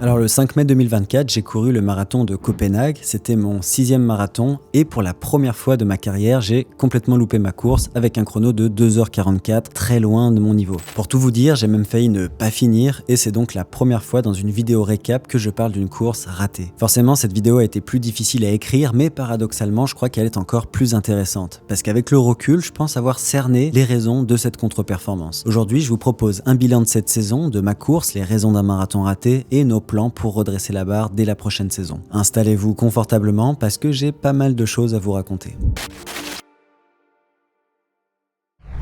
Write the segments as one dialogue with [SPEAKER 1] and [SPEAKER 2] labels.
[SPEAKER 1] Alors le 5 mai 2024, j'ai couru le marathon de Copenhague, c'était mon 6e marathon et pour la première fois de ma carrière, j'ai complètement loupé ma course avec un chrono de 2h44, très loin de mon niveau. Pour tout vous dire, j'ai même failli ne pas finir et c'est donc la première fois dans une vidéo récap que je parle d'une course ratée. Forcément, cette vidéo a été plus difficile à écrire, mais paradoxalement, je crois qu'elle est encore plus intéressante. Parce qu'avec le recul, je pense avoir cerné les raisons de cette contre-performance. Aujourd'hui, je vous propose un bilan de cette saison, de ma course, les raisons d'un marathon raté et nos plans pour redresser la barre dès la prochaine saison. Installez-vous confortablement parce que j'ai pas mal de choses à vous raconter.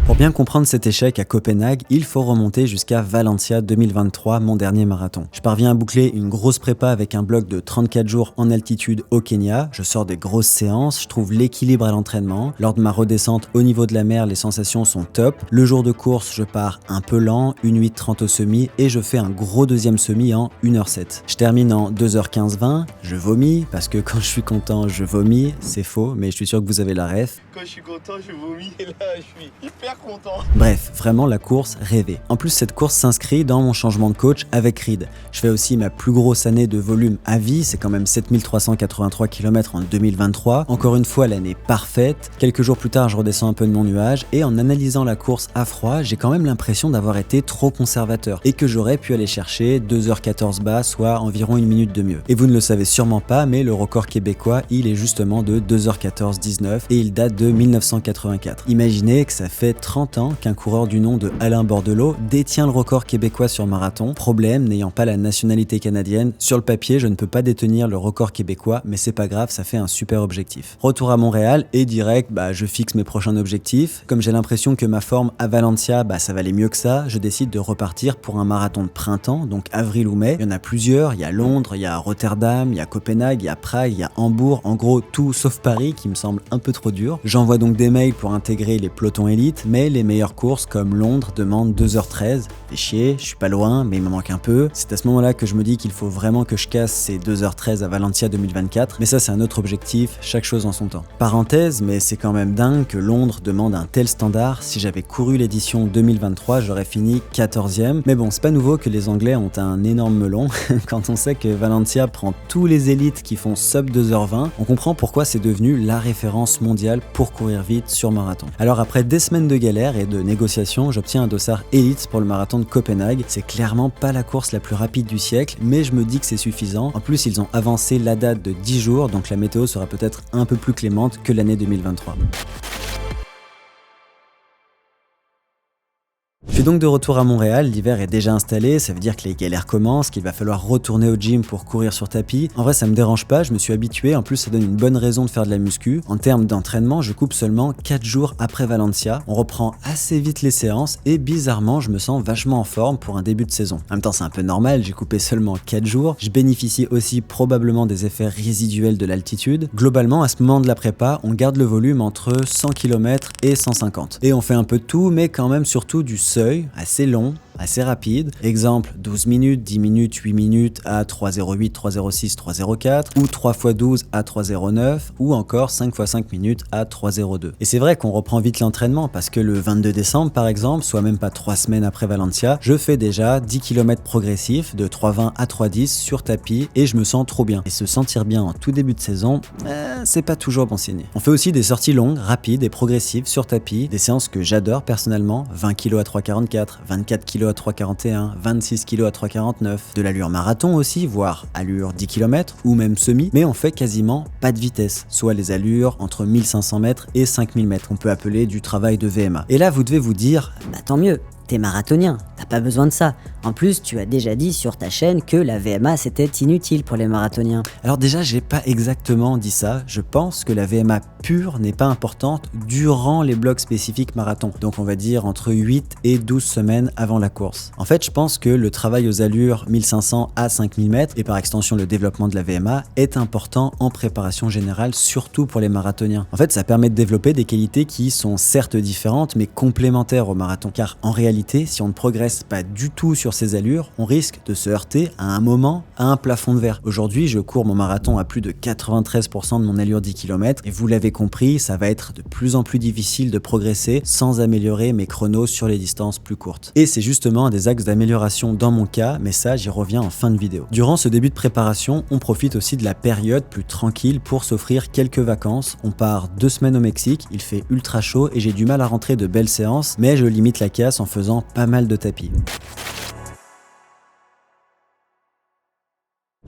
[SPEAKER 1] Pour bien comprendre cet échec à Copenhague, il faut remonter jusqu'à Valencia 2023, mon dernier marathon. Je parviens à boucler une grosse prépa avec un bloc de 34 jours en altitude au Kenya. Je sors des grosses séances, je trouve l'équilibre à l'entraînement. Lors de ma redescente au niveau de la mer, les sensations sont top. Le jour de course, je pars un peu lent, 1h08:30 au semi et je fais un gros deuxième semi en 1h07. Je termine en 2h15:20, je vomis parce que quand je suis content, je vomis. C'est faux, mais je suis sûr que vous avez la ref.
[SPEAKER 2] Quand je suis content, je vomis et là, je suis hyper content.
[SPEAKER 1] Bref, vraiment la course rêvée. En plus, cette course s'inscrit dans mon changement de coach avec Reed. Je fais aussi ma plus grosse année de volume à vie, c'est quand même 7383 km en 2023. Encore une fois, l'année parfaite. Quelques jours plus tard, je redescends un peu de mon nuage et en analysant la course à froid, j'ai quand même l'impression d'avoir été trop conservateur et que j'aurais pu aller chercher 2h14 bas, soit environ 1 minute de mieux. Et vous ne le savez sûrement pas, mais le record québécois, il est justement de 2h14:19 et il date de 1984. Imaginez que ça fait 30 ans qu'un coureur du nom de Alain Bordelot détient le record québécois sur marathon. Problème, n'ayant pas la nationalité canadienne, sur le papier, je ne peux pas détenir le record québécois, mais c'est pas grave, ça fait un super objectif. Retour à Montréal et direct, je fixe mes prochains objectifs. Comme j'ai l'impression que ma forme à Valencia, ça valait mieux que ça, je décide de repartir pour un marathon de printemps, donc avril ou mai. Il y en a plusieurs, il y a Londres, il y a Rotterdam, il y a Copenhague, il y a Prague, il y a Hambourg, en gros tout sauf Paris qui me semble un peu trop dur. J'envoie donc des mails pour intégrer les pelotons élites, mais les meilleures courses comme Londres demandent 2h13. Fait chier, je suis pas loin, mais il me manque un peu. C'est à ce moment-là que je me dis qu'il faut vraiment que je casse ces 2h13 à Valencia 2024, mais ça c'est un autre objectif, chaque chose en son temps. Parenthèse, mais c'est quand même dingue que Londres demande un tel standard. Si j'avais couru l'édition 2023, j'aurais fini 14e. Mais bon, c'est pas nouveau que les Anglais ont un énorme melon. Quand on sait que Valencia prend tous les élites qui font sub 2h20, on comprend pourquoi c'est devenu la référence mondiale pour courir vite sur marathon. Alors après des semaines de galère et de négociations, j'obtiens un dossard élite pour le marathon de Copenhague. C'est clairement pas la course la plus rapide du siècle, mais je me dis que c'est suffisant. En plus, ils ont avancé la date de 10 jours, donc la météo sera peut-être un peu plus clémente que l'année 2023. Je suis donc de retour à Montréal, l'hiver est déjà installé, ça veut dire que les galères commencent, qu'il va falloir retourner au gym pour courir sur tapis. En vrai ça me dérange pas, je me suis habitué, en plus ça donne une bonne raison de faire de la muscu. En termes d'entraînement, je coupe seulement 4 jours après Valencia, on reprend assez vite les séances et bizarrement je me sens vachement en forme pour un début de saison. En même temps c'est un peu normal, j'ai coupé seulement 4 jours, je bénéficie aussi probablement des effets résiduels de l'altitude. Globalement à ce moment de la prépa, on garde le volume entre 100 km et 150. Et on fait un peu de tout, mais quand même surtout du seuil, assez long, assez rapide. Exemple, 12 minutes, 10 minutes, 8 minutes à 3,08, 3,06, 3,04 ou 3 x 12 à 3,09 ou encore 5 x 5 minutes à 3,02. Et c'est vrai qu'on reprend vite l'entraînement parce que le 22 décembre par exemple, soit même pas 3 semaines après Valencia, je fais déjà 10 km progressifs de 3,20 à 3,10 sur tapis et je me sens trop bien. Et se sentir bien en tout début de saison, c'est pas toujours bon signe. On fait aussi des sorties longues, rapides et progressives sur tapis, des séances que j'adore personnellement, 20 kg à 3,44, 24 kg à 3,41, 26 kg à 3,49, de l'allure marathon aussi, voire allure 10 km ou même semi, mais on fait quasiment pas de vitesse, soit les allures entre 1500 mètres et 5000 mètres, on peut appeler du travail de VMA. Et là vous devez vous dire,
[SPEAKER 3] tant mieux, t'es marathonien, t'as pas besoin de ça. En plus, tu as déjà dit sur ta chaîne que la VMA c'était inutile pour les marathoniens.
[SPEAKER 1] Alors déjà, j'ai pas exactement dit ça. Je pense que la VMA pure n'est pas importante durant les blocs spécifiques marathon. Donc on va dire entre 8 et 12 semaines avant la course. En fait, je pense que le travail aux allures 1500 à 5000 mètres et par extension le développement de la VMA est important en préparation générale, surtout pour les marathoniens. En fait, ça permet de développer des qualités qui sont certes différentes mais complémentaires au marathon. Car en réalité, réalité, si on ne progresse pas du tout sur ses allures, on risque de se heurter à un moment à un plafond de verre. Aujourd'hui, je cours mon marathon à plus de 93% de mon allure 10 km et vous l'avez compris, ça va être de plus en plus difficile de progresser sans améliorer mes chronos sur les distances plus courtes. Et c'est justement un des axes d'amélioration dans mon cas, mais ça, j'y reviens en fin de vidéo. Durant ce début de préparation, on profite aussi de la période plus tranquille pour s'offrir quelques vacances. On part 2 semaines au Mexique, il fait ultra chaud et j'ai du mal à rentrer de belles séances, mais je limite la casse en faisant pas mal de tapis.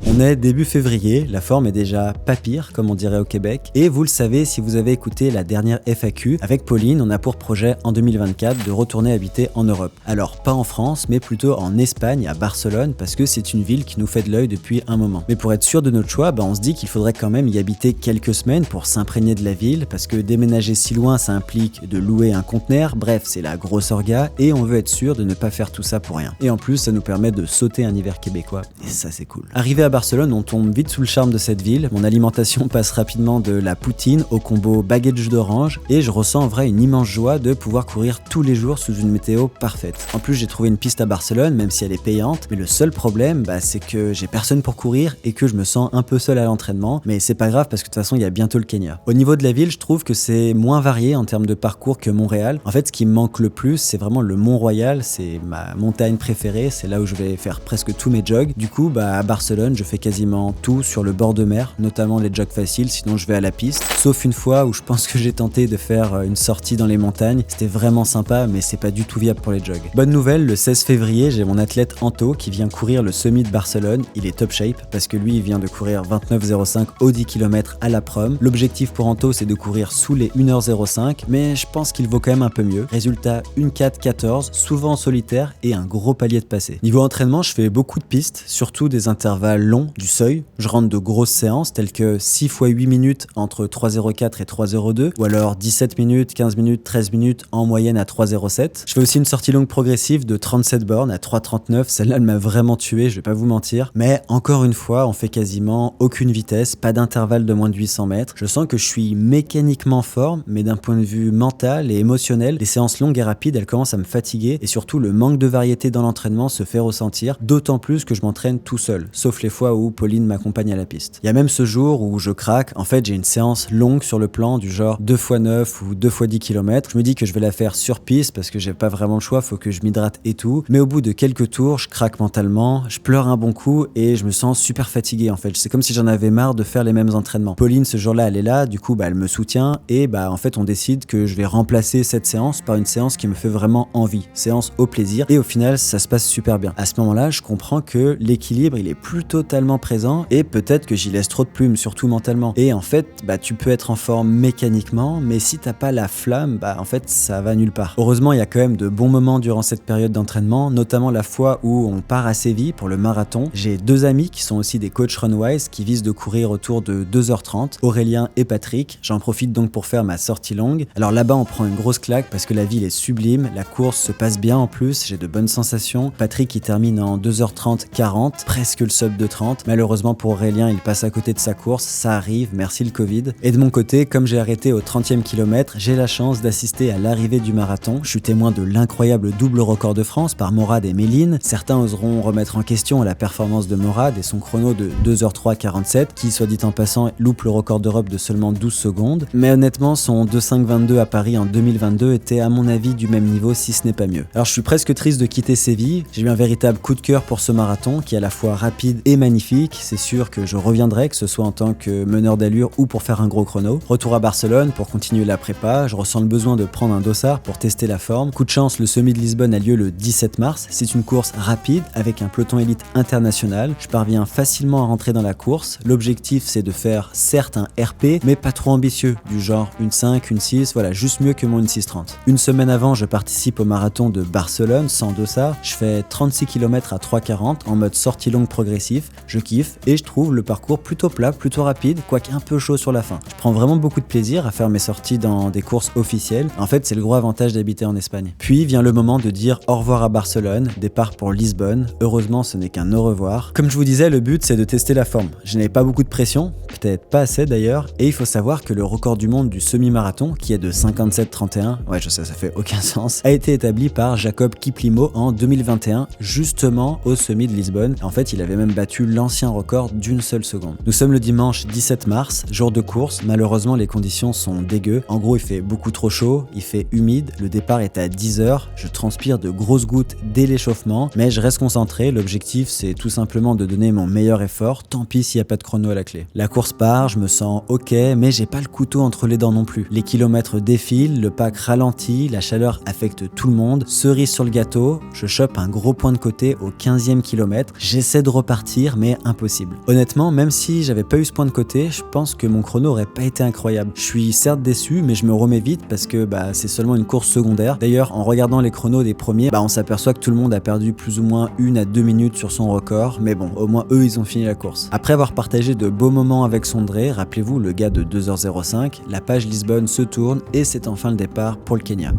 [SPEAKER 1] On est début février, la forme est déjà pas pire, comme on dirait au Québec. Et vous le savez, si vous avez écouté la dernière FAQ, avec Pauline, on a pour projet en 2024 de retourner habiter en Europe. Alors pas en France, mais plutôt en Espagne, à Barcelone, parce que c'est une ville qui nous fait de l'œil depuis un moment. Mais pour être sûr de notre choix, on se dit qu'il faudrait quand même y habiter quelques semaines pour s'imprégner de la ville, parce que déménager si loin, ça implique de louer un conteneur, bref, c'est la grosse orga, et on veut être sûr de ne pas faire tout ça pour rien. Et en plus, ça nous permet de sauter un hiver québécois, et ça c'est cool. Arrivé à Barcelone, on tombe vite sous le charme de cette ville. Mon alimentation passe rapidement de la poutine au combo baguette jus d'orange et je ressens en vrai une immense joie de pouvoir courir tous les jours sous une météo parfaite. En plus, j'ai trouvé une piste à Barcelone, même si elle est payante, mais le seul problème, c'est que j'ai personne pour courir et que je me sens un peu seul à l'entraînement, mais c'est pas grave parce que de toute façon, il y a bientôt le Kenya. Au niveau de la ville, je trouve que c'est moins varié en termes de parcours que Montréal. En fait, ce qui me manque le plus, c'est vraiment le Mont-Royal, c'est ma montagne préférée, c'est là où je vais faire presque tous mes jogs. Du coup, à Barcelone, je fais quasiment tout sur le bord de mer, notamment les jogs faciles, sinon je vais à la piste. Sauf une fois où je pense que j'ai tenté de faire une sortie dans les montagnes. C'était vraiment sympa, mais c'est pas du tout viable pour les jogs. Bonne nouvelle, le 16 février, j'ai mon athlète Anto qui vient courir le semi de Barcelone. Il est top shape parce que lui, il vient de courir 29,05 au 10 km à la prom. L'objectif pour Anto, c'est de courir sous les 1h05, mais je pense qu'il vaut quand même un peu mieux. Résultat, 1:4,14, souvent en solitaire et un gros palier de passé. Niveau entraînement, je fais beaucoup de pistes, surtout des intervalles longs, du seuil. Je rentre de grosses séances telles que 6 x 8 minutes entre 3,04 et 3,02 ou alors 17 minutes, 15 minutes, 13 minutes en moyenne à 3,07. Je fais aussi une sortie longue progressive de 37 bornes à 3,39. Celle-là, elle m'a vraiment tué, je vais pas vous mentir. Mais encore une fois, on fait quasiment aucune vitesse, pas d'intervalle de moins de 800 mètres. Je sens que je suis mécaniquement en forme, mais d'un point de vue mental et émotionnel, les séances longues et rapides, elles commencent à me fatiguer et surtout le manque de variété dans l'entraînement se fait ressentir, d'autant plus que je m'entraîne tout seul, sauf les fois où Pauline m'accompagne à la piste. Il y a même ce jour où je craque, en fait j'ai une séance longue sur le plan du genre 2x9 ou 2x10 km. Je me dis que je vais la faire sur piste parce que j'ai pas vraiment le choix, faut que je m'hydrate et tout. Mais au bout de quelques tours, je craque mentalement, je pleure un bon coup et je me sens super fatigué en fait. C'est comme si j'en avais marre de faire les mêmes entraînements. Pauline ce jour-là elle est là, du coup elle me soutient et en fait on décide que je vais remplacer cette séance par une séance qui me fait vraiment envie. Séance au plaisir et au final ça se passe super bien. À ce moment-là, je comprends que l'équilibre il est plus totalement présent et peut-être que j'y laisse trop de plumes, surtout mentalement. Et en fait, tu peux être en forme mécaniquement, mais si t'as pas la flamme, en fait, ça va nulle part. Heureusement, il y a quand même de bons moments durant cette période d'entraînement, notamment la fois où on part à Séville pour le marathon. J'ai 2 amis qui sont aussi des coachs Runwise qui visent de courir autour de 2h30, Aurélien et Patrick. J'en profite donc pour faire ma sortie longue. Alors là-bas, on prend une grosse claque parce que la ville est sublime, la course se passe bien en plus, j'ai de bonnes sensations. Patrick, il termine en 2h30-40, presque le sub de 30. Malheureusement pour Aurélien, il passe à côté de sa course, ça arrive, merci le Covid. Et de mon côté, comme j'ai arrêté au 30e kilomètre, j'ai la chance d'assister à l'arrivée du marathon. Je suis témoin de l'incroyable double record de France par Morad et Méline. Certains oseront remettre en question la performance de Morad et son chrono de 2h03,47, qui, soit dit en passant, loupe le record d'Europe de seulement 12 secondes. Mais honnêtement, son 2,5,22 à Paris en 2022 était à mon avis du même niveau, si ce n'est pas mieux. Alors je suis presque triste de quitter Séville. J'ai eu un véritable coup de cœur pour ce marathon qui est à la fois rapide et magnifique. C'est sûr que je reviendrai, que ce soit en tant que meneur d'allure ou pour faire un gros chrono. Retour à Barcelone pour continuer la prépa. Je ressens le besoin de prendre un dossard pour tester la forme. Coup de chance, le semi de Lisbonne a lieu le 17 mars. C'est une course rapide avec un peloton élite international. Je parviens facilement à rentrer dans la course. L'objectif, c'est de faire certes un RP, mais pas trop ambitieux, du genre une 5, une 6, voilà, juste mieux que mon 1,6,30. Une semaine avant, je participe au marathon de Barcelone sans dossard. Je fais 36 km à 3,40 en mode sortie longue progressif. Je kiffe et je trouve le parcours plutôt plat, plutôt rapide, quoique un peu chaud sur la fin. Je prends vraiment beaucoup de plaisir à faire mes sorties dans des courses officielles. En fait, c'est le gros avantage d'habiter en Espagne. Puis vient le moment de dire au revoir à Barcelone, départ pour Lisbonne. Heureusement, ce n'est qu'un au revoir. Comme je vous disais, le but c'est de tester la forme. Je n'avais pas beaucoup de pression, peut-être pas assez d'ailleurs, et il faut savoir que le record du monde du semi-marathon, qui est de 57,31, ouais je sais ça fait aucun sens, a été établi par Jacob Kiplimo en 2021, justement au semi de Lisbonne. En fait, il avait même battu l'ancien record d'une seule seconde. Nous sommes le dimanche 17 mars, jour de course. Malheureusement, les conditions sont dégueu. En gros, il fait beaucoup trop chaud, il fait humide, le départ est à 10h, je transpire de grosses gouttes dès l'échauffement, mais je reste concentré. L'objectif, c'est tout simplement de donner mon meilleur effort, tant pis s'il n'y a pas de chrono à la clé. La course part, je me sens ok, mais j'ai pas le couteau entre les dents non plus. Les kilomètres défilent, le pack ralentit, la chaleur affecte tout le monde. Cerise sur le gâteau, je chope un gros point de côté au 15e kilomètre. J'essaie de repartir, mais impossible. Honnêtement, même si j'avais pas eu ce point de côté, je pense que mon chrono aurait pas été incroyable. Je suis certes déçu, mais je me remets vite parce que c'est seulement une course secondaire. D'ailleurs, en regardant les chronos des premiers, on s'aperçoit que tout le monde a perdu plus ou moins 1 à 2 minutes sur son record, mais bon, au moins eux, ils ont fini la course. Après avoir partagé de beaux moments avec Sondré, rappelez-vous le gars de 2h05, la page Lisbonne se tourne et c'est enfin le départ pour le Kenya.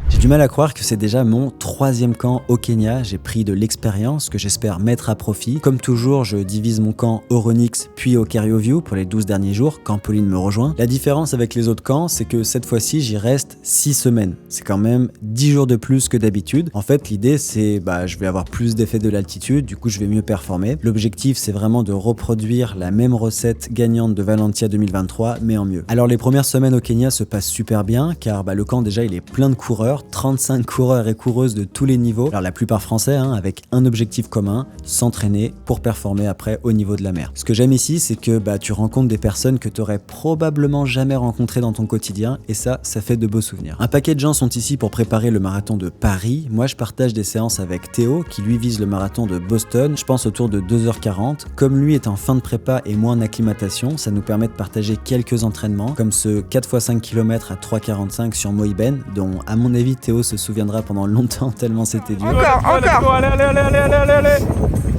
[SPEAKER 1] J'ai du mal à croire que c'est déjà mon 3e camp au Kenya. J'ai pris de l'expérience que j'espère mettre à profit. Comme toujours, je divise mon camp au Renix puis au Kerio pour les 12 derniers jours quand Pauline me rejoint. La différence avec les autres camps, c'est que cette fois-ci, j'y reste 6 semaines. C'est quand même 10 jours de plus que d'habitude. En fait, l'idée, c'est je vais avoir plus d'effet de l'altitude, du coup, je vais mieux performer. L'objectif, c'est vraiment de reproduire la même recette gagnante de Valentia 2023, mais en mieux. Alors, les premières semaines au Kenya se passent super bien, car le camp, déjà, il est plein de coureurs. 35 coureurs et coureuses de tous les niveaux, alors la plupart français, avec un objectif commun, s'entraîner pour performer après au niveau de la mer. Ce que j'aime ici, c'est que tu rencontres des personnes que tu aurais probablement jamais rencontrées dans ton quotidien, et ça fait de beaux souvenirs. Un paquet de gens sont ici pour préparer le marathon de Paris. Moi, je partage des séances avec Théo, qui lui vise le marathon de Boston, je pense autour de 2h40. Comme lui est en fin de prépa et moi en acclimatation, ça nous permet de partager quelques entraînements, comme ce 4x5 km à 3h45 sur Moïben, dont à mon avis Théo se souviendra pendant longtemps tellement c'était dur.
[SPEAKER 2] Encore. Allez.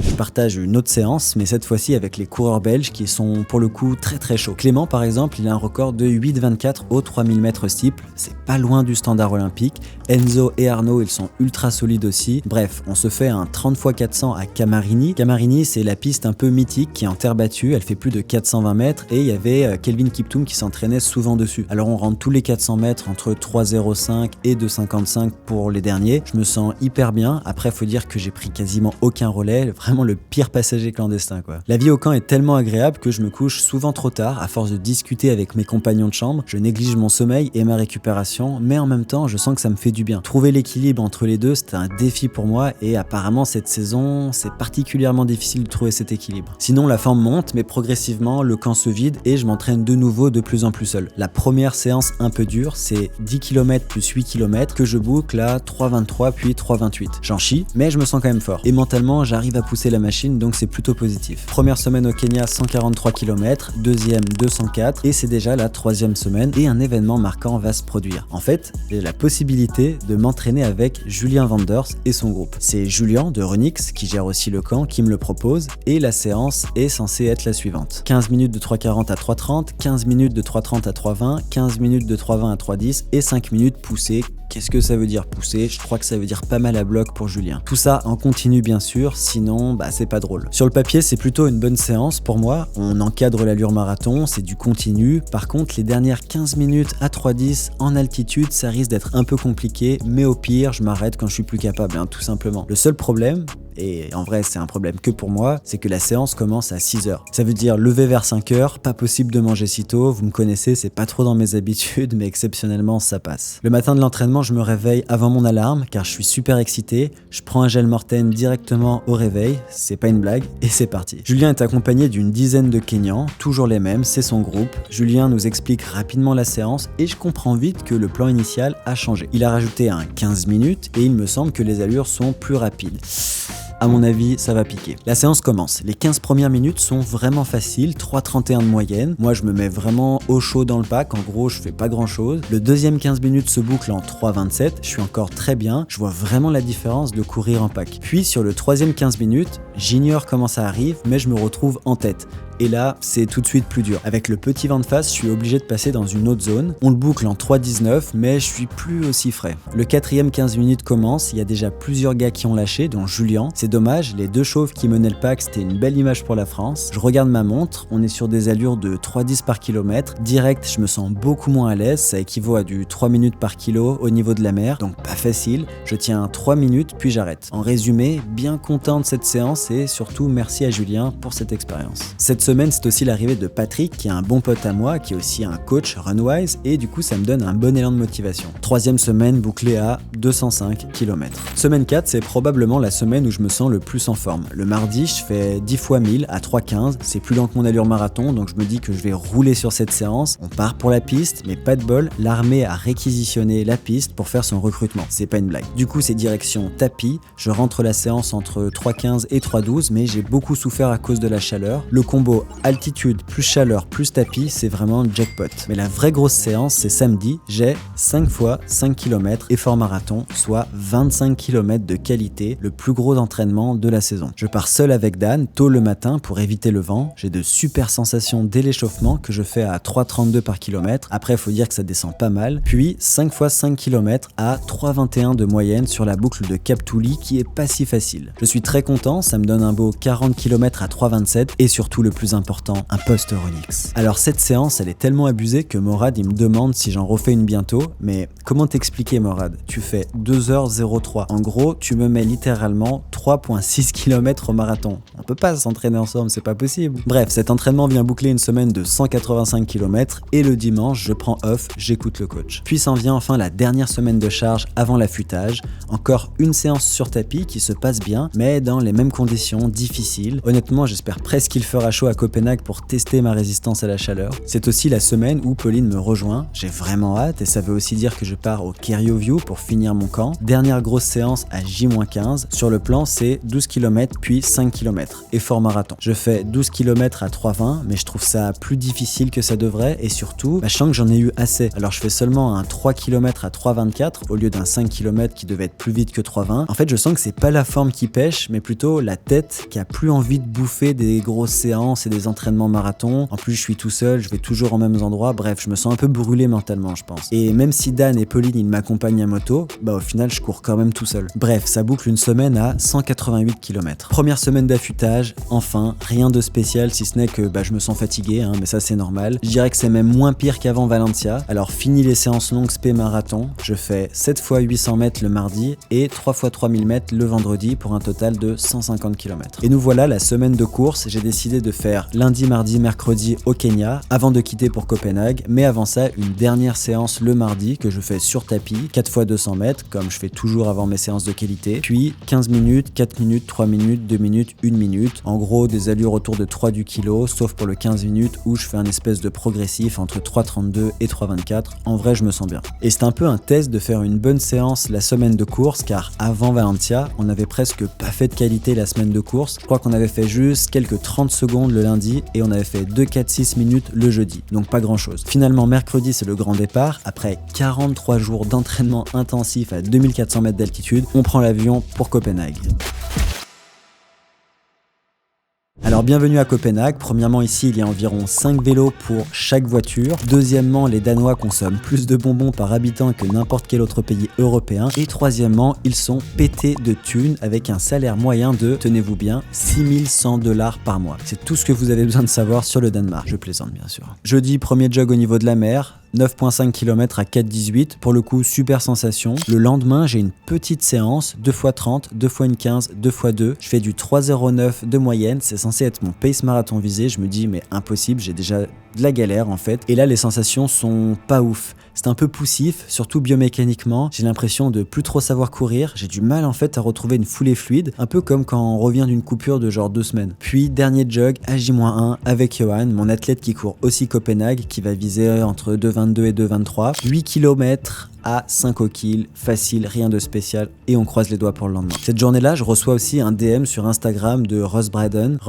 [SPEAKER 1] Je partage une autre séance, mais cette fois-ci avec les coureurs belges qui sont pour le coup très très chauds. Clément par exemple, il a un record de 8,24 aux 3000 mètres steeple, c'est pas loin du standard olympique. Enzo et Arnaud, ils sont ultra solides aussi. Bref, on se fait un 30x400 à Camarini. Camarini, c'est la piste un peu mythique qui est en terre battue, elle fait plus de 420 mètres et il y avait Kelvin Kiptoum qui s'entraînait souvent dessus. Alors on rentre tous les 400 mètres entre 3,05 et 2,55 pour les derniers. Je me sens hyper bien. Après, faut dire que j'ai pris quasiment aucun relais, vraiment le pire passager clandestin quoi. La vie au camp est tellement agréable que je me couche souvent trop tard à force de discuter avec mes compagnons de chambre. Je néglige mon sommeil et ma récupération, mais en même temps, je sens que ça me fait du bien. Trouver l'équilibre entre les deux, c'était un défi pour moi et apparemment cette saison, c'est particulièrement difficile de trouver cet équilibre. Sinon, la forme monte, mais progressivement, le camp se vide et je m'entraîne de nouveau de plus en plus seul. La première séance un peu dure, c'est 10 km plus 8 km que je boucle à 3,23 puis 3,28. J'en chie, mais je me sens quand même fort. Et mentalement, j'arrive à pousser la machine, donc c'est plutôt positif. Première semaine au Kenya, 143 km, deuxième 204 et c'est déjà la 3e semaine et un événement marquant va se produire. En fait, j'ai la possibilité de m'entraîner avec Julien Vanders et son groupe. C'est Julien de Renix, qui gère aussi le camp, qui me le propose et la séance est censée être la suivante. 15 minutes de 3,40 à 3,30, 15 minutes de 3,30 à 3,20, 15 minutes de 3,20 à 3,10 et 5 minutes poussées. Qu'est-ce que ça veut dire pousser? Je crois que ça veut dire pas mal à bloc pour Julien. Tout ça en continu bien sûr, sinon c'est pas drôle. Sur le papier, c'est plutôt une bonne séance pour moi. On encadre l'allure marathon, c'est du continu. Par contre, les dernières 15 minutes à 3,10 en altitude, ça risque d'être un peu compliqué, mais au pire, je m'arrête quand je suis plus capable, tout simplement. Le seul problème, et en vrai c'est un problème que pour moi, c'est que la séance commence à 6h. Ça veut dire lever vers 5h, pas possible de manger si tôt, vous me connaissez, c'est pas trop dans mes habitudes, mais exceptionnellement ça passe. Le matin de l'entraînement, je me réveille avant mon alarme, car je suis super excité, je prends un gel Morten directement au réveil, c'est pas une blague, et c'est parti. Julien est accompagné d'une dizaine de Kenyans, toujours les mêmes, c'est son groupe. Julien nous explique rapidement la séance, et je comprends vite que le plan initial a changé. Il a rajouté un 15 minutes, et il me semble que les allures sont plus rapides. à mon avis, ça va piquer. La séance commence. Les 15 premières minutes sont vraiment faciles, 3,31 de moyenne. Moi, je me mets vraiment au chaud dans le pack. En gros, je fais pas grand chose. Le deuxième 15 minutes se boucle en 3,27. Je suis encore très bien. Je vois vraiment la différence de courir en pack. Puis, sur le troisième 15 minutes, j'ignore comment ça arrive, mais je me retrouve en tête. Et là, c'est tout de suite plus dur. Avec le petit vent de face, je suis obligé de passer dans une autre zone. On le boucle en 3,19, mais je suis plus aussi frais. Le quatrième 15 minutes commence, il y a déjà plusieurs gars qui ont lâché, dont Julien. C'est dommage, les deux chauves qui menaient le pack, c'était une belle image pour la France. Je regarde ma montre, on est sur des allures de 3,10 par kilomètre. Direct, je me sens beaucoup moins à l'aise, ça équivaut à du 3 minutes par kilo au niveau de la mer, donc pas facile. Je tiens 3 minutes, puis j'arrête. En résumé, bien content de cette séance et surtout merci à Julien pour cette expérience. Cette semaine, c'est aussi l'arrivée de Patrick, qui est un bon pote à moi, qui est aussi un coach Runwise, et du coup ça me donne un bon élan de motivation. Troisième semaine bouclée à 205 km. Semaine 4, c'est probablement la semaine où je me sens le plus en forme. Le mardi, je fais 10 fois 1000 à 3,15, c'est plus lent que mon allure marathon, donc je me dis que je vais rouler sur cette séance. On part pour la piste, mais pas de bol, l'armée a réquisitionné la piste pour faire son recrutement, c'est pas une blague. Du coup c'est direction tapis, je rentre la séance entre 3,15 et 3,12, mais j'ai beaucoup souffert à cause de la chaleur. Le combo altitude plus chaleur plus tapis, c'est vraiment jackpot. Mais la vraie grosse séance, c'est samedi, j'ai 5 fois 5 km effort marathon, soit 25 km de qualité, le plus gros entraînement de la saison. Je pars seul avec Dan, tôt le matin pour éviter le vent, j'ai de super sensations dès l'échauffement que je fais à 3,32 par kilomètre, après il faut dire que ça descend pas mal, puis 5 fois 5 km à 3,21 de moyenne sur la boucle de Cap Touli qui est pas si facile. Je suis très content, ça me donne un beau 40 km à 3,27 et surtout le plus important, un post Ronix. Alors cette séance, elle est tellement abusée que Morad il me demande si j'en refais une bientôt, mais comment t'expliquer Morad? Tu fais 2h03. En gros, tu me mets littéralement 3,6 km au marathon. On peut pas s'entraîner ensemble, c'est pas possible. Bref, cet entraînement vient boucler une semaine de 185 km et le dimanche, je prends off, j'écoute le coach. Puis s'en vient enfin la dernière semaine de charge avant l'affûtage. Encore une séance sur tapis qui se passe bien, mais dans les mêmes conditions difficiles. Honnêtement, j'espère presque qu'il fera chaud à Copenhague pour tester ma résistance à la chaleur. C'est aussi la semaine où Pauline me rejoint. J'ai vraiment hâte et ça veut aussi dire que je pars au Kerio View pour finir mon camp. Dernière grosse séance à J-15. Sur le plan, c'est 12 km puis 5 km. Effort marathon. Je fais 12 km à 3,20, mais je trouve ça plus difficile que ça devrait et surtout, je sens que j'en ai eu assez. Alors je fais seulement un 3 km à 3,24 au lieu d'un 5 km qui devait être plus vite que 3,20. En fait, je sens que c'est pas la forme qui pêche, mais plutôt la tête qui a plus envie de bouffer des grosses séances et des entraînements marathon. En plus, je suis tout seul, je vais toujours aux mêmes endroits. Bref, je me sens un peu brûlé mentalement, je pense. Et même si Dan et Pauline, ils m'accompagnent à moto, au final, je cours quand même tout seul. Bref, ça boucle une semaine à 188 km. Première semaine d'affûtage, enfin, rien de spécial si ce n'est que je me sens fatigué, mais ça c'est normal. Je dirais que c'est même moins pire qu'avant Valencia. Alors, fini les séances longues spé marathon, je fais 7 fois 800 mètres le mardi et 3 fois 3000 mètres le vendredi pour un total de 150 km. Et nous voilà la semaine de course, j'ai décidé de faire lundi, mardi, mercredi au Kenya avant de quitter pour Copenhague, mais avant ça une dernière séance le mardi que je fais sur tapis, 4 fois 200 mètres comme je fais toujours avant mes séances de qualité, puis 15 minutes, 4 minutes, 3 minutes, 2 minutes, 1 minute, en gros des allures autour de 3 du kilo, sauf pour le 15 minutes où je fais un espèce de progressif entre 3,32 et 3,24, en vrai je me sens bien. Et c'est un peu un test de faire une bonne séance la semaine de course car avant Valencia, on avait presque pas fait de qualité la semaine de course, je crois qu'on avait fait juste quelques 30 secondes le lundi et on avait fait 2,46 minutes le jeudi, donc pas grand chose. Finalement mercredi c'est le grand départ, après 43 jours d'entraînement intensif à 2400 mètres d'altitude, on prend l'avion pour Copenhague. Alors bienvenue à Copenhague. Premièrement ici il y a environ 5 vélos pour chaque voiture. Deuxièmement les Danois consomment plus de bonbons par habitant que n'importe quel autre pays européen. Et troisièmement ils sont pétés de thunes avec un salaire moyen de, tenez-vous bien, 6100 $ par mois. C'est tout ce que vous avez besoin de savoir sur le Danemark. Je plaisante bien sûr. Jeudi premier jog au niveau de la mer. 9,5 km à 4,18, pour le coup super sensation. Le lendemain j'ai une petite séance, 2 x 30, 2 x 15, 2 x 2. Je fais du 3,09 de moyenne, c'est censé être mon pace marathon visé. Je me dis mais impossible, j'ai déjà de la galère en fait. Et là, les sensations sont pas ouf. C'est un peu poussif, surtout biomécaniquement. J'ai l'impression de plus trop savoir courir. J'ai du mal en fait à retrouver une foulée fluide, un peu comme quand on revient d'une coupure de genre 2 semaines. Puis dernier jog à J-1 avec Johan, mon athlète qui court aussi Copenhague, qui va viser entre 2,22 et 2,23. 8 km à 5 au kill, facile, rien de spécial, et on croise les doigts pour le lendemain. Cette journée-là, je reçois aussi un DM sur Instagram de Ross Braden,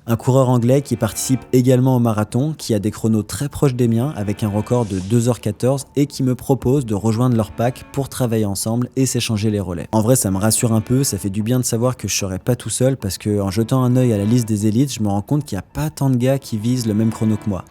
[SPEAKER 1] un coureur anglais qui participe également au marathon, qui a des chronos très proches des miens avec un record de 2h14 et qui me propose de rejoindre leur pack pour travailler ensemble et s'échanger les relais. En vrai, ça me rassure un peu, ça fait du bien de savoir que je serai pas tout seul parce que en jetant un œil à la liste des élites, je me rends compte qu'il n'y a pas tant de gars qui visent le même chrono que moi.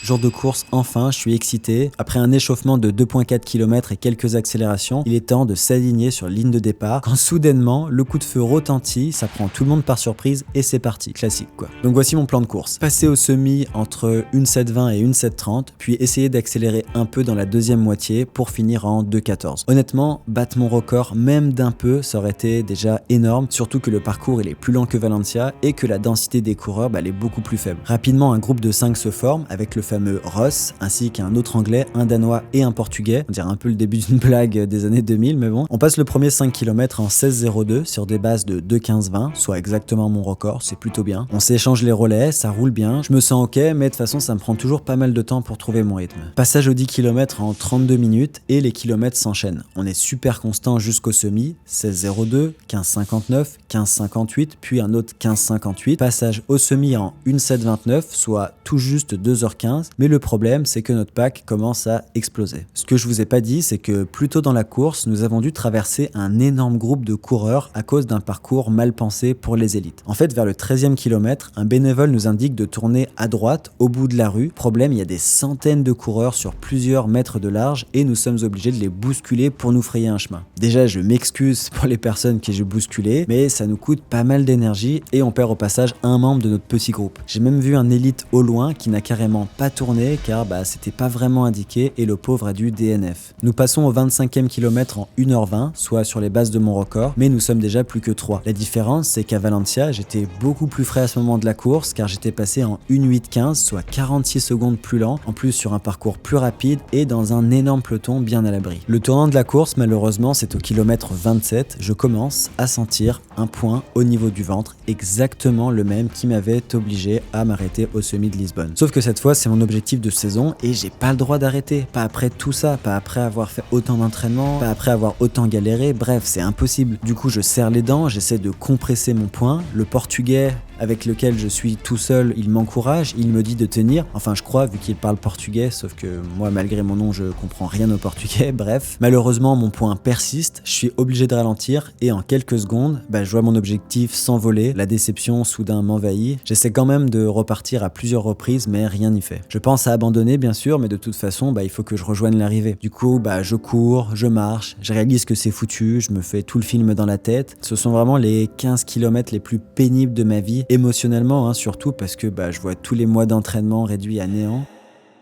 [SPEAKER 1] Jour de course, enfin, je suis excité. Après un échauffement de 2,4 km et quelques accélérations, il est temps de s'aligner sur la ligne de départ quand soudainement, le coup de feu retentit, ça prend tout le monde par surprise et c'est parti, classique quoi. Donc voici mon plan de course. Passer au semi entre 1,720 et 1,730, puis essayer d'accélérer un peu dans la deuxième moitié pour finir en 2,14. Honnêtement, battre mon record même d'un peu, ça aurait été déjà énorme, surtout que le parcours il est plus lent que Valencia et que la densité des coureurs elle est beaucoup plus faible. Rapidement, un groupe de 5 se forme avec le fameux Ross, ainsi qu'un autre anglais, un danois et un portugais. On dirait un peu le début d'une blague des années 2000, mais bon. On passe le premier 5 km en 16,02 sur des bases de 2,15-20, soit exactement mon record, c'est plutôt bien. On s'échange les relais, ça roule bien, je me sens ok, mais de toute façon ça me prend toujours pas mal de temps pour trouver mon rythme. Passage aux 10 km en 32 minutes et les kilomètres s'enchaînent. On est super constant jusqu'au semi, 16,02, 15,59, 15,58, puis un autre 15,58. Passage au semi en 1,729, soit tout juste 2h15. Mais le problème, c'est que notre pack commence à exploser. Ce que je vous ai pas dit, c'est que plus tôt dans la course, nous avons dû traverser un énorme groupe de coureurs à cause d'un parcours mal pensé pour les élites. En fait, vers le 13e kilomètre, un bénévole nous indique de tourner à droite, au bout de la rue. Problème, il y a des centaines de coureurs sur plusieurs mètres de large et nous sommes obligés de les bousculer pour nous frayer un chemin. Déjà, je m'excuse pour les personnes que j'ai bousculées, mais ça nous coûte pas mal d'énergie et on perd au passage un membre de notre petit groupe. J'ai même vu un élite au loin qui n'a carrément pas tourné car c'était pas vraiment indiqué et le pauvre a dû DNF. Nous passons au 25e kilomètre en 1h20, soit sur les bases de mon record, mais nous sommes déjà plus que 3. La différence, c'est qu'à Valencia, j'étais beaucoup plus frais à ce moment de la course car j'étais passé en 1,815, soit 46 secondes plus lent, en plus sur un parcours plus rapide et dans un énorme peloton bien à l'abri. Le tournant de la course, malheureusement, c'est au kilomètre 27, je commence à sentir un point au niveau du ventre, exactement le même qui m'avait obligé à m'arrêter au semi de Lisbonne. Sauf que cette fois, c'est mon objectif de saison et j'ai pas le droit d'arrêter. Pas après tout ça, pas après avoir fait autant d'entraînement, pas après avoir autant galéré, bref, c'est impossible. Du coup, je serre les dents, j'essaie de compresser mon poing. Le portugais avec lequel je suis tout seul, il m'encourage, il me dit de tenir. Enfin, je crois, vu qu'il parle portugais, sauf que moi, malgré mon nom, je comprends rien au portugais, bref. Malheureusement, mon poing persiste, je suis obligé de ralentir et en quelques secondes, je vois mon objectif s'envoler, la déception soudain m'envahit. J'essaie quand même de repartir à plusieurs reprises, mais rien n'y fait. Je pense à abandonner, bien sûr, mais de toute façon, il faut que je rejoigne l'arrivée. Du coup, je cours, je marche, je réalise que c'est foutu, je me fais tout le film dans la tête. Ce sont vraiment les 15 km les plus pénibles de ma vie, émotionnellement, surtout parce que je vois tous les mois d'entraînement réduits à néant.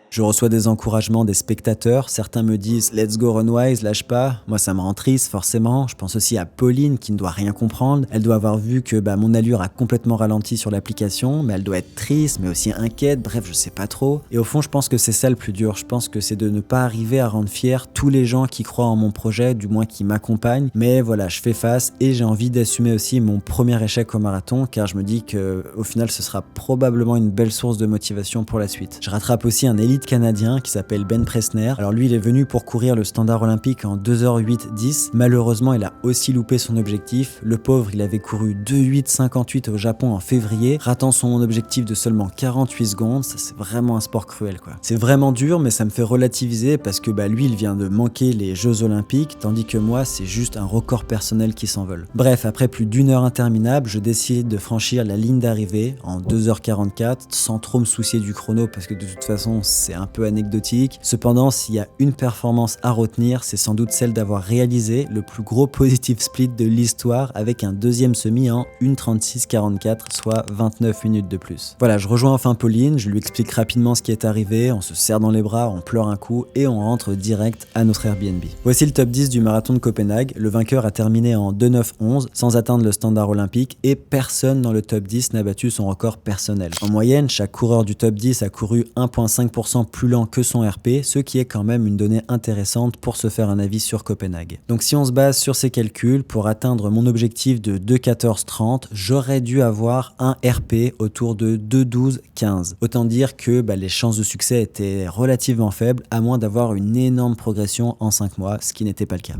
[SPEAKER 1] Je reçois des encouragements des spectateurs, certains me disent « Let's go Runwise, lâche pas ». Moi ça me rend triste forcément. Je pense aussi à Pauline qui ne doit rien comprendre. Elle doit avoir vu que mon allure a complètement ralenti sur l'application, mais elle doit être triste mais aussi inquiète, bref je sais pas trop. Et au fond je pense que c'est ça le plus dur, je pense que c'est de ne pas arriver à rendre fiers tous les gens qui croient en mon projet, du moins qui m'accompagnent. Mais voilà, je fais face et j'ai envie d'assumer aussi mon premier échec au marathon car je me dis que au final ce sera probablement une belle source de motivation pour la suite. Je rattrape aussi un élite canadien qui s'appelle Ben Pressner. Alors lui il est venu pour courir le standard olympique en 2h08-10. Malheureusement il a aussi loupé son objectif. Le pauvre il avait couru 2h08-58 au Japon en février, ratant son objectif de seulement 48 secondes. Ça c'est vraiment un sport cruel quoi. C'est vraiment dur mais ça me fait relativiser parce que lui il vient de manquer les Jeux olympiques tandis que moi c'est juste un record personnel qui s'envole. Bref, après plus d'une heure interminable, je décide de franchir la ligne d'arrivée en 2h44 sans trop me soucier du chrono parce que de toute façon c'est un peu anecdotique. Cependant, s'il y a une performance à retenir, c'est sans doute celle d'avoir réalisé le plus gros positive split de l'histoire avec un deuxième semi en 1:36:44, soit 29 minutes de plus. Voilà, je rejoins enfin Pauline, je lui explique rapidement ce qui est arrivé, on se serre dans les bras, on pleure un coup et on rentre direct à notre Airbnb. Voici le top 10 du marathon de Copenhague. Le vainqueur a terminé en 2:09:11 sans atteindre le standard olympique et personne dans le top 10 n'a battu son record personnel. En moyenne, chaque coureur du top 10 a couru 1,5% plus lent que son RP, ce qui est quand même une donnée intéressante pour se faire un avis sur Copenhague. Donc si on se base sur ces calculs, pour atteindre mon objectif de 2:14:30, j'aurais dû avoir un RP autour de 2:12:15. Autant dire que les chances de succès étaient relativement faibles, à moins d'avoir une énorme progression en 5 mois, ce qui n'était pas le cas.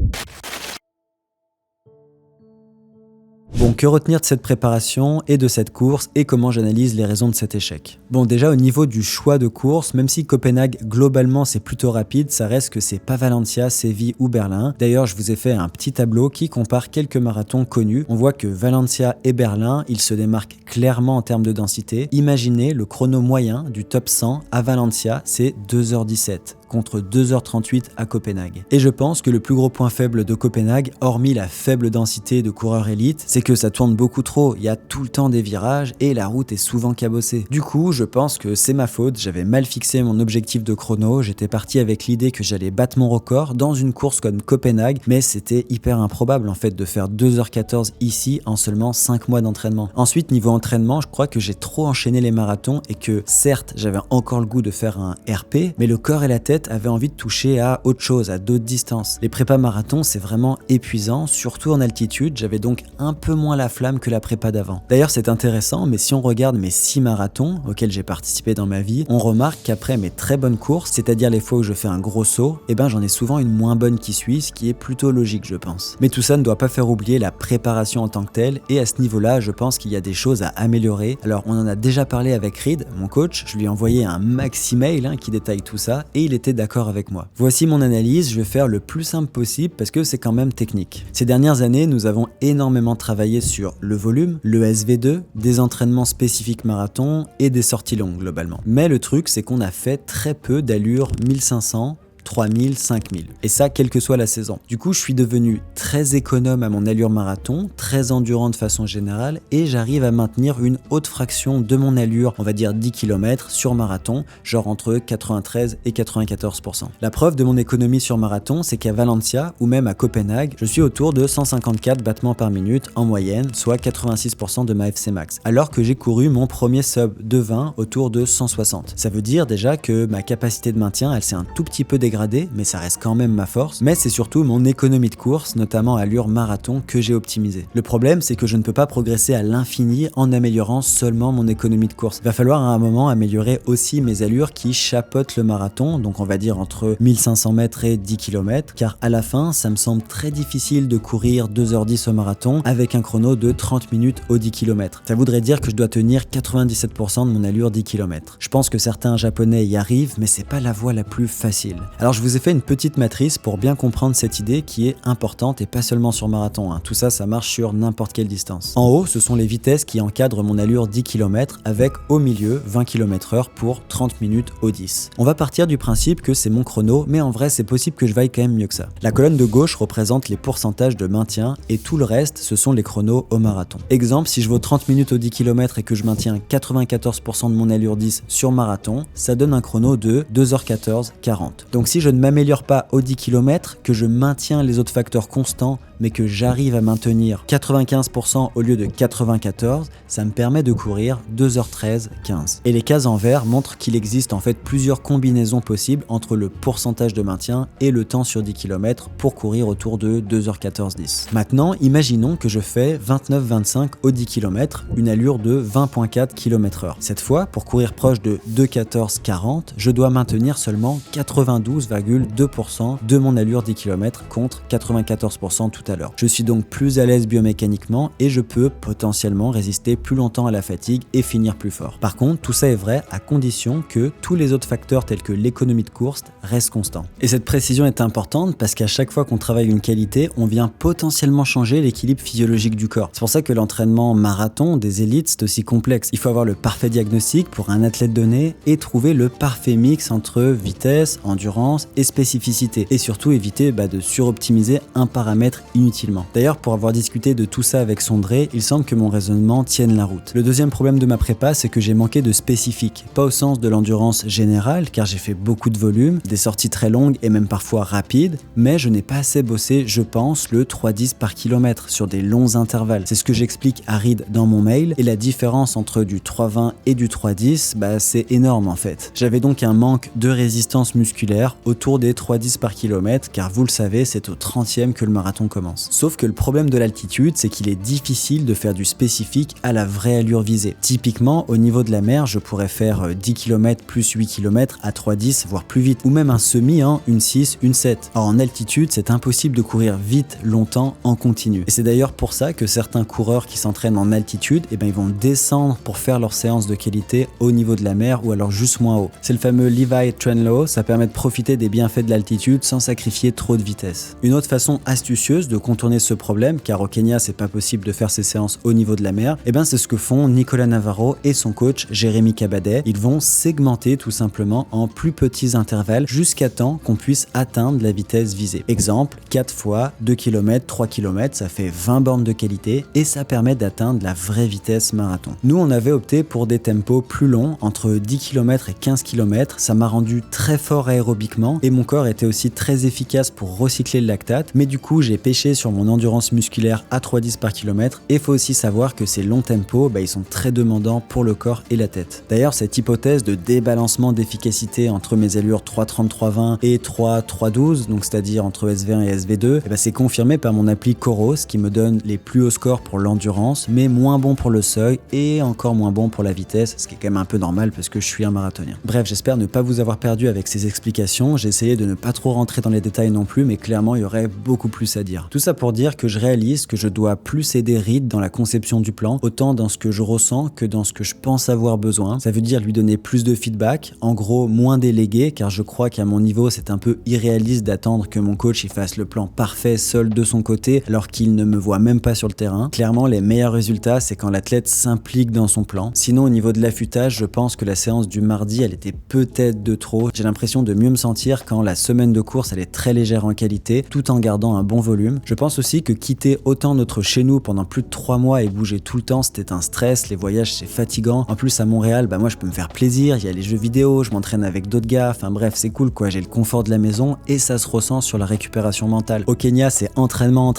[SPEAKER 1] Bon, que retenir de cette préparation et de cette course et comment j'analyse les raisons de cet échec? Bon, déjà au niveau du choix de course, même si Copenhague globalement c'est plutôt rapide, ça reste que c'est pas Valencia, Séville ou Berlin. D'ailleurs, je vous ai fait un petit tableau qui compare quelques marathons connus. On voit que Valencia et Berlin, ils se démarquent clairement en termes de densité. Imaginez le chrono moyen du top 100 à Valencia, c'est 2h17. Contre 2h38 à Copenhague. Et je pense que le plus gros point faible de Copenhague, hormis la faible densité de coureurs élites, c'est que ça tourne beaucoup trop, il y a tout le temps des virages et la route est souvent cabossée. Du coup, je pense que c'est ma faute, j'avais mal fixé mon objectif de chrono, j'étais parti avec l'idée que j'allais battre mon record dans une course comme Copenhague, mais c'était hyper improbable en fait de faire 2h14 ici en seulement 5 mois d'entraînement. Ensuite, niveau entraînement, je crois que j'ai trop enchaîné les marathons et que certes, j'avais encore le goût de faire un RP, mais le corps et la tête avait envie de toucher à autre chose, à d'autres distances. Les prépas marathons, c'est vraiment épuisant, surtout en altitude, j'avais donc un peu moins la flamme que la prépa d'avant. D'ailleurs, c'est intéressant, mais si on regarde mes 6 marathons auxquels j'ai participé dans ma vie, on remarque qu'après mes très bonnes courses, c'est-à-dire les fois où je fais un gros saut, j'en ai souvent une moins bonne qui suit, ce qui est plutôt logique, je pense. Mais tout ça ne doit pas faire oublier la préparation en tant que telle, et à ce niveau-là, je pense qu'il y a des choses à améliorer. Alors, on en a déjà parlé avec Reed, mon coach, je lui ai envoyé un maxi mail qui détaille tout ça, et il était d'accord avec moi. Voici mon analyse, je vais faire le plus simple possible parce que c'est quand même technique. Ces dernières années, nous avons énormément travaillé sur le volume, le SV2, des entraînements spécifiques marathon et des sorties longues globalement. Mais le truc, c'est qu'on a fait très peu d'allures 1500, 3000, 5000. Et ça, quelle que soit la saison. Du coup, je suis devenu très économe à mon allure marathon, très endurant de façon générale, et j'arrive à maintenir une haute fraction de mon allure, on va dire 10 km sur marathon, genre entre 93 et 94%. La preuve de mon économie sur marathon, c'est qu'à Valencia, ou même à Copenhague, je suis autour de 154 battements par minute en moyenne, soit 86% de ma FC max, alors que j'ai couru mon premier sub de 20 autour de 160. Ça veut dire déjà que ma capacité de maintien, elle s'est un tout petit peu dégradée, mais ça reste quand même ma force. Mais c'est surtout mon économie de course, notamment à allure marathon, que j'ai optimisé. Le problème, c'est que je ne peux pas progresser à l'infini en améliorant seulement mon économie de course. Il va falloir à un moment améliorer aussi mes allures qui chapeautent le marathon, donc on va dire entre 1500 mètres et 10 km, car à la fin, ça me semble très difficile de courir 2h10 au marathon avec un chrono de 30 minutes au 10 km. Ça voudrait dire que je dois tenir 97% de mon allure 10 km. Je pense que certains japonais y arrivent, mais c'est pas la voie la plus facile. Alors je vous ai fait une petite matrice pour bien comprendre cette idée qui est importante et pas seulement sur marathon. Tout ça, ça marche sur n'importe quelle distance. En haut, ce sont les vitesses qui encadrent mon allure 10 km avec au milieu 20 km/h pour 30 minutes au 10. On va partir du principe que c'est mon chrono, mais en vrai, c'est possible que je vaille quand même mieux que ça. La colonne de gauche représente les pourcentages de maintien et tout le reste, ce sont les chronos au marathon. Exemple, si je vaux 30 minutes au 10 km et que je maintiens 94% de mon allure 10 sur marathon, ça donne un chrono de 2h14:40. Donc si je ne m'améliore pas aux 10 km, que je maintiens les autres facteurs constants, mais que j'arrive à maintenir 95% au lieu de 94, ça me permet de courir 2h13:15. Et les cases en vert montrent qu'il existe en fait plusieurs combinaisons possibles entre le pourcentage de maintien et le temps sur 10 km pour courir autour de 2h14:10. Maintenant, imaginons que je fais 29-25 au 10 km, une allure de 20,4 km/h. Cette fois, pour courir proche de 2h14:40, je dois maintenir seulement 92,2% de mon allure 10 km contre 94% tout à l'heure. Je suis donc plus à l'aise biomécaniquement et je peux potentiellement résister plus longtemps à la fatigue et finir plus fort. Par contre, tout ça est vrai à condition que tous les autres facteurs tels que l'économie de course restent constants. Et cette précision est importante parce qu'à chaque fois qu'on travaille une qualité, on vient potentiellement changer l'équilibre physiologique du corps. C'est pour ça que l'entraînement marathon des élites, c'est aussi complexe. Il faut avoir le parfait diagnostic pour un athlète donné et trouver le parfait mix entre vitesse, endurance et spécificité. Et surtout éviter de suroptimiser un paramètre inutilement. D'ailleurs, pour avoir discuté de tout ça avec Sondré, il semble que mon raisonnement tienne la route. Le deuxième problème de ma prépa, c'est que j'ai manqué de spécifique. Pas au sens de l'endurance générale, car j'ai fait beaucoup de volume, des sorties très longues et même parfois rapides, mais je n'ai pas assez bossé, je pense, le 3,10 par kilomètre sur des longs intervalles. C'est ce que j'explique à Reed dans mon mail, et la différence entre du 3,20 et du 3,10, c'est énorme en fait. J'avais donc un manque de résistance musculaire autour des 3,10 par kilomètre, car vous le savez, c'est au 30e que le marathon commence. Sauf que le problème de l'altitude, c'est qu'il est difficile de faire du spécifique à la vraie allure visée. Typiquement, au niveau de la mer, je pourrais faire 10 km plus 8 km à 3,10, voire plus vite, ou même un semi, une 6, une 7. Or, en altitude, c'est impossible de courir vite, longtemps, en continu. Et c'est d'ailleurs pour ça que certains coureurs qui s'entraînent en altitude, ils vont descendre pour faire leur séance de qualité au niveau de la mer ou alors juste moins haut. C'est le fameux Levi Trend Law, ça permet de profiter des bienfaits de l'altitude sans sacrifier trop de vitesse. Une autre façon astucieuse de contourner ce problème, car au Kenya c'est pas possible de faire ces séances au niveau de la mer, c'est ce que font Nicolas Navarro et son coach Jérémy Cabadet. Ils vont segmenter tout simplement en plus petits intervalles jusqu'à temps qu'on puisse atteindre la vitesse visée. Exemple, 4 fois 2 km, 3 km, ça fait 20 bornes de qualité et ça permet d'atteindre la vraie vitesse marathon. Nous, on avait opté pour des tempos plus longs, entre 10 km et 15 km. Ça m'a rendu très fort aérobiquement et mon corps était aussi très efficace pour recycler le lactate, mais du coup, j'ai pêché sur mon endurance musculaire à 3,10 par kilomètre et il faut aussi savoir que ces longs tempos, ils sont très demandants pour le corps et la tête. D'ailleurs, cette hypothèse de débalancement d'efficacité entre mes allures 3,30-3,20 et 3,12, donc c'est-à-dire entre SV1 et SV2, c'est confirmé par mon appli Coros qui me donne les plus hauts scores pour l'endurance, mais moins bon pour le seuil et encore moins bon pour la vitesse, ce qui est quand même un peu normal parce que je suis un marathonien. Bref, j'espère ne pas vous avoir perdu avec ces explications. J'ai essayé de ne pas trop rentrer dans les détails non plus, mais clairement, il y aurait beaucoup plus à dire. Tout ça pour dire que je réalise que je dois plus aider Reed dans la conception du plan, autant dans ce que je ressens que dans ce que je pense avoir besoin. Ça veut dire lui donner plus de feedback, en gros moins délégué, car je crois qu'à mon niveau, c'est un peu irréaliste d'attendre que mon coach il fasse le plan parfait seul de son côté, alors qu'il ne me voit même pas sur le terrain. Clairement, les meilleurs résultats, c'est quand l'athlète s'implique dans son plan. Sinon, au niveau de l'affûtage, je pense que la séance du mardi, elle était peut-être de trop. J'ai l'impression de mieux me sentir quand la semaine de course, elle est très légère en qualité, tout en gardant un bon volume. Je pense aussi que quitter autant notre chez nous pendant plus de 3 mois et bouger tout le temps, c'était un stress. Les voyages, c'est fatigant. En plus, à Montréal, moi, je peux me faire plaisir. Il y a les jeux vidéo, je m'entraîne avec d'autres gars. Enfin bref, c'est cool, quoi. J'ai le confort de la maison et ça se ressent sur la récupération mentale. Au Kenya, c'est entraînement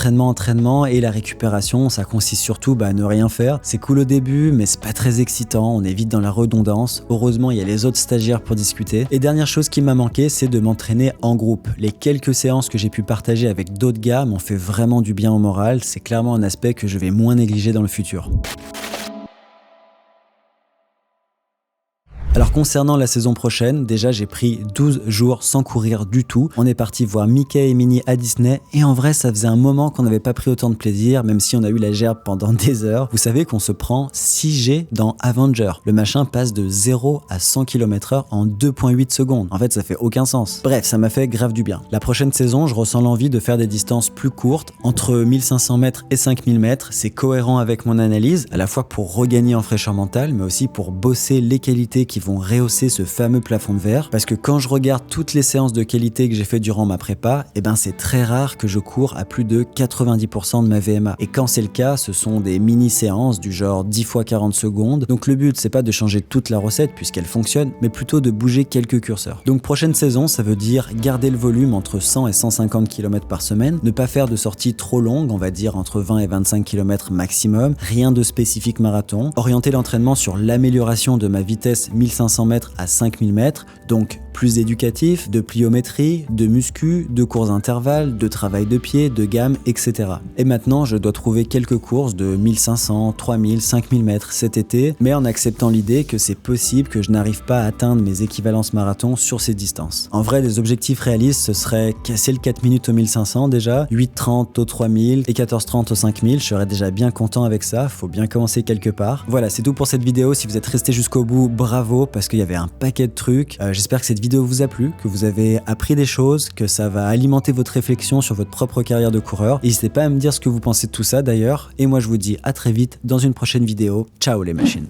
[SPEAKER 1] et la récupération, ça consiste surtout à ne rien faire. C'est cool au début, mais c'est pas très excitant. On est vite dans la redondance. Heureusement, il y a les autres stagiaires pour discuter. Et dernière chose qui m'a manqué, c'est de m'entraîner en groupe. Les quelques séances que j'ai pu partager avec d'autres gars m'ont fait vraiment du bien au moral. C'est clairement un aspect que je vais moins négliger dans le futur. Alors concernant la saison prochaine, déjà j'ai pris 12 jours sans courir du tout. On est parti voir Mickey et Minnie à Disney et en vrai ça faisait un moment qu'on n'avait pas pris autant de plaisir, même si on a eu la gerbe pendant des heures. Vous savez qu'on se prend 6G dans Avenger. Le machin passe de 0 à 100 km/h en 2,8 secondes. En fait ça fait aucun sens. Bref, ça m'a fait grave du bien. La prochaine saison, je ressens l'envie de faire des distances plus courtes, entre 1500 mètres et 5000 mètres. C'est cohérent avec mon analyse, à la fois pour regagner en fraîcheur mentale, mais aussi pour bosser les qualités qui vont rehausser ce fameux plafond de verre, parce que quand je regarde toutes les séances de qualité que j'ai fait durant ma prépa, c'est très rare que je cours à plus de 90% de ma VMA. Et quand c'est le cas, ce sont des mini-séances du genre 10 fois 40 secondes. Donc le but, c'est pas de changer toute la recette puisqu'elle fonctionne, mais plutôt de bouger quelques curseurs. Donc prochaine saison, ça veut dire garder le volume entre 100 et 150 km par semaine, ne pas faire de sorties trop longues, on va dire entre 20 et 25 km maximum, rien de spécifique marathon, orienter l'entraînement sur l'amélioration de ma vitesse 1500 1500 mètres à 5000 mètres, donc plus d'éducatif, de pliométrie, de muscu, de courses intervalles, de travail de pied, de gamme, etc. Et maintenant, je dois trouver quelques courses de 1500, 3000, 5000 mètres cet été, mais en acceptant l'idée que c'est possible que je n'arrive pas à atteindre mes équivalences marathon sur ces distances. En vrai, des objectifs réalistes, ce serait casser le 4 minutes au 1500 déjà, 8:30 au 3000 et 14:30 au 5000, je serais déjà bien content avec ça, faut bien commencer quelque part. Voilà, c'est tout pour cette vidéo. Si vous êtes resté jusqu'au bout, bravo, parce qu'il y avait un paquet de trucs. J'espère que cette vidéo vous a plu, que vous avez appris des choses, que ça va alimenter votre réflexion sur votre propre carrière de coureur. N'hésitez pas à me dire ce que vous pensez de tout ça d'ailleurs, et moi je vous dis à très vite dans une prochaine vidéo. Ciao les machines.